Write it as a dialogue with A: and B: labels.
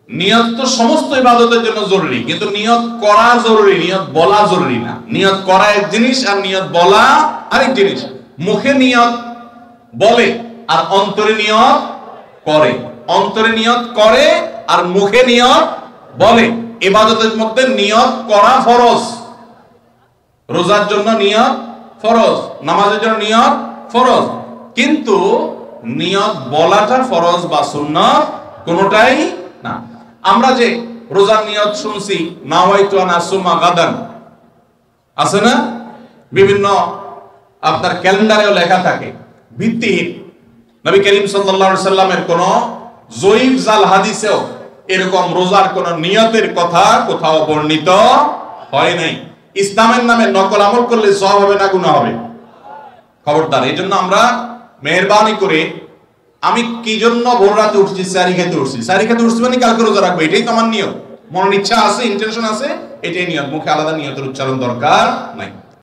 A: নিয়ত তো সমস্ত ইবাদতের জন্য জরুরি, কিন্তু নিয়ত করা জরুরি, নিয়ত বলা জরুরি না। নিয়ত করা এক জিনিস আর নিয়ত বলা আরেক জিনিস। মুখে নিয়ত বলে আর অন্তরে নিয়ত করে, অন্তরে নিয়ত করে আর মুখে নিয়ত বলে। ইবাদতের মধ্যে নিয়ত করা ফরজ, রোজার জন্য নিয়ত ফরজ, নামাজের জন্য নিয়ত ফরজ, কিন্তু নিয়ত বলাটা ফরজ বা সুন্নাত কোনোটাই না। আমরা যে রোজার নিয়ত শুনছি, নাওয়াইতু আন আসুমা গাদান, আছে না? বিভিন্ন আপনার ক্যালেন্ডারেও লেখা থাকে, ভিত্তিহীন। নবী করিম সাল্লাল্লাহু আলাইহি সাল্লামের কোন জয়ীফ জাল হাদিসেও এরকম রোজার কোন নিয়তের কথা কোথাও বর্ণিত হয় নাই। ইসলামের নামে নকল আমল করলে সওয়াব হবে না গুনাহ হবে? খবরদার। এই জন্য আমরা মেহেরবানি করে, আমি কি জন্য ভোর রাতে উঠছি? সারি খেতে উঠছি। সারি খেতে উঠছি মানে কালকে রোজা রাখবো, এটাই তো আমার নিয়ত। মনের ইচ্ছা আছে, ইন্টেনশন আছে, এটাই নিয়ত। মুখে আলাদা নিয়তের উচ্চারণ দরকার নাই।